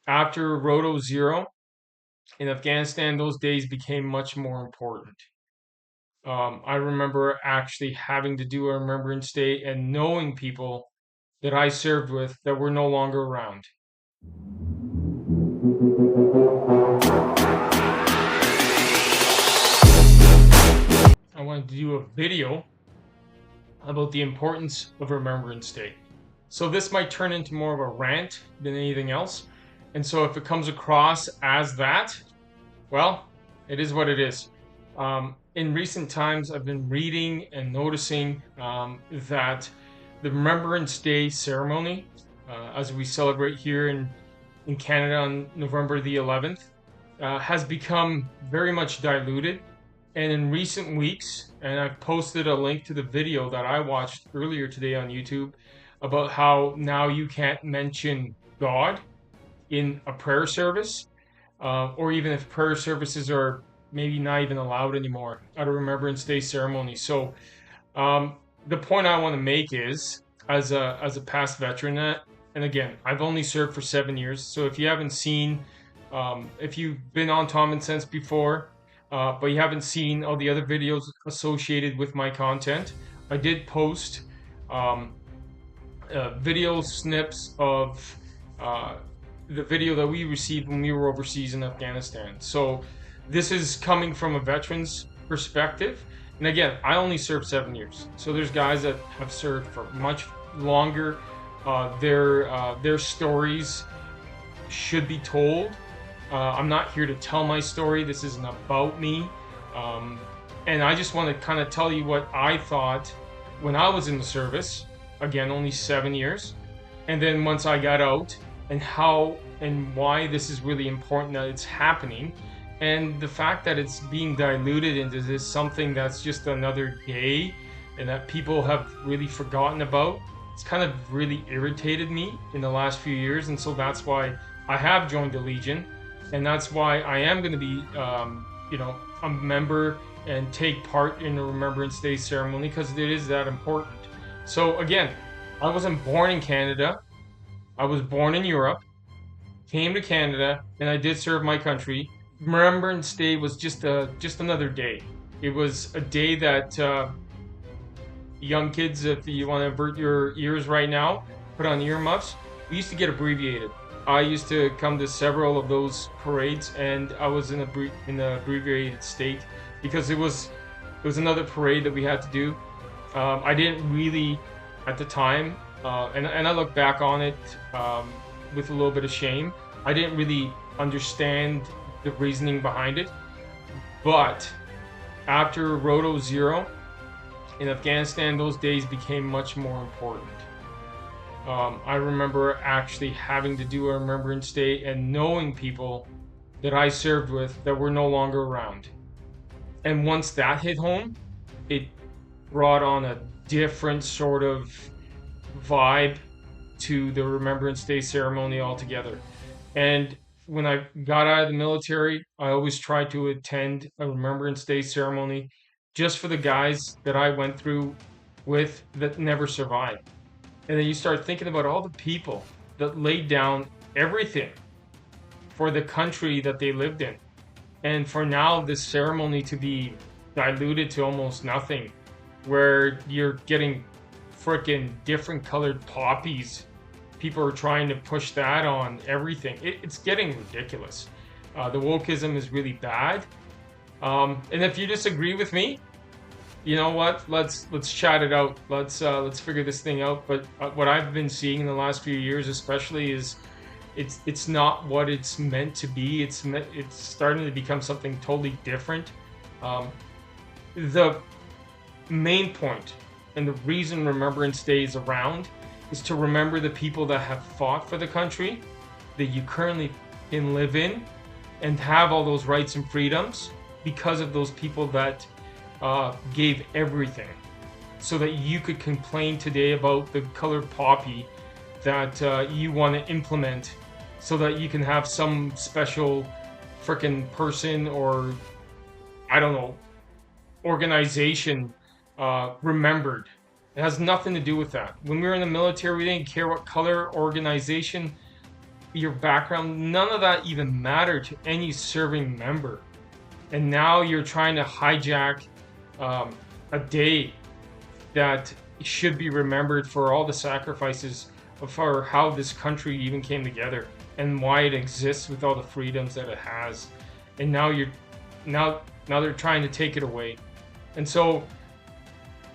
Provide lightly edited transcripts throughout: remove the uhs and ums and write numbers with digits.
After Roto Zero in Afghanistan, those days became much more important. I remember actually having to do a Remembrance Day and knowing people that I served with that were no longer around. I wanted to do a video about the importance of Remembrance Day. So this might turn into more of a rant than anything else. And so if it comes across as that, well, it is what it is. In recent times, I've been reading and noticing that the Remembrance Day ceremony, as we celebrate here in Canada on November the 11th, has become very much diluted. And in recent weeks, and I've posted a link to the video that I watched earlier today on YouTube about how now you can't mention God in a prayer service, or even if prayer services are maybe not even allowed anymore at a Remembrance Day ceremony. So the point I want to make is, as a past veteran, and again, I've only served for 7 years. So if you haven't seen, if you've been on Tommensense before, but you haven't seen all the other videos associated with my content, I did post video snips of the video that we received when we were overseas in Afghanistan. So this is coming from a veteran's perspective. And again, I only served 7 years. So there's guys that have served for much longer. Their stories should be told. I'm not here to tell my story. This isn't about me. And I just want to kind of tell you what I thought when I was in the service. Again, only 7 years. And then once I got out, and how and why this is really important that it's happening. And the fact that it's being diluted into this something that's just another day and that people have really forgotten about. It's kind of really irritated me in the last few years. And so that's why I have joined the Legion. And that's why I am going to be, a member and take part in the Remembrance Day ceremony, because it is that important. So again, I wasn't born in Canada. I was born in Europe, came to Canada, and I did serve my country. Remembrance Day was just another day. It was a day that young kids, if you want to avert your ears right now, put on earmuffs. We used to get abbreviated. I used to come to several of those parades, and I was in an abbreviated state because it was another parade that we had to do. I didn't really, at the time, and I look back on it with a little bit of shame. I didn't really understand the reasoning behind it. But after Roto Zero in Afghanistan, those days became much more important. I remember actually having to do a Remembrance Day and knowing people that I served with that were no longer around. And once that hit home, it brought on a different sort of vibe to the Remembrance Day ceremony altogether. And when I got out of the military, I always tried to attend a Remembrance Day ceremony just for the guys that I went through with that never survived. And then you start thinking about all the people that laid down everything for the country that they lived in. And for now, this ceremony to be diluted to almost nothing, where you're getting freaking different colored poppies. People are trying to push that on everything. It's getting ridiculous. The wokeism is really bad. And if you disagree with me, you know what? Let's chat it out. Let's figure this thing out. But what I've been seeing in the last few years, especially, is it's not what it's meant to be. It's starting to become something totally different. The main point and the reason Remembrance Day is around is to remember the people that have fought for the country that you currently can live in and have all those rights and freedoms because of those people that gave everything, so that you could complain today about the colored poppy that you want to implement, so that you can have some special freaking person or, I don't know, organization remembered. It has nothing to do with that. When we were in the military, we didn't care what color organization your background, none of that even mattered to any serving member. And now you're trying to hijack um, a day that should be remembered for all the sacrifices for how this country even came together and why it exists with all the freedoms that it has. And now they're trying to take it away. And so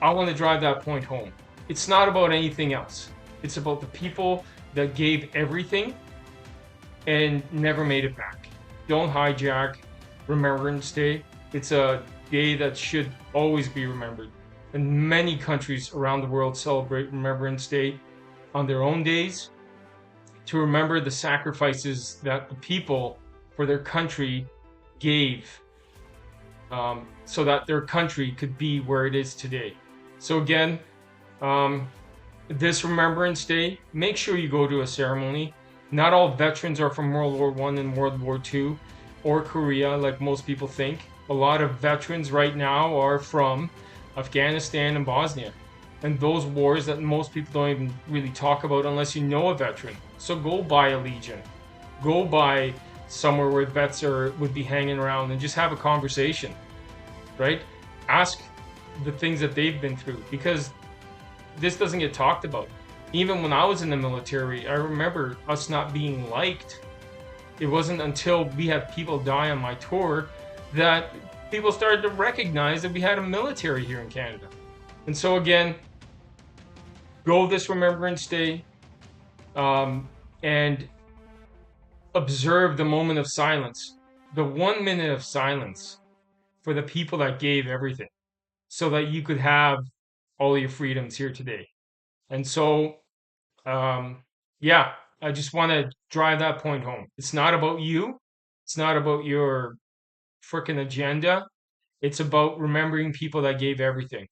I want to drive that point home. It's not about anything else. It's about the people that gave everything and never made it back. Don't hijack Remembrance Day. It's a day that should always be remembered. And many countries around the world celebrate Remembrance Day on their own days to remember the sacrifices that the people for their country gave, so that their country could be where it is today. So again, this Remembrance Day, make sure you go to a ceremony. Not all veterans are from World War I and World War II or Korea, like most people think. A lot of veterans right now are from Afghanistan and Bosnia, and those wars that most people don't even really talk about unless you know a veteran. So go buy a Legion, go buy somewhere where vets would be hanging around and just have a conversation, right? Ask the things that they've been through, because this doesn't get talked about. Even when I was in the military, I remember us not being liked. It wasn't until we had people die on my tour that people started to recognize that we had a military here in Canada. And so again, go this Remembrance Day, and observe the moment of silence, the 1 minute of silence for the people that gave everything so that you could have all your freedoms here today. And so, yeah, I just want to drive that point home. It's not about you. It's not about your freaking agenda. It's about remembering people that gave everything.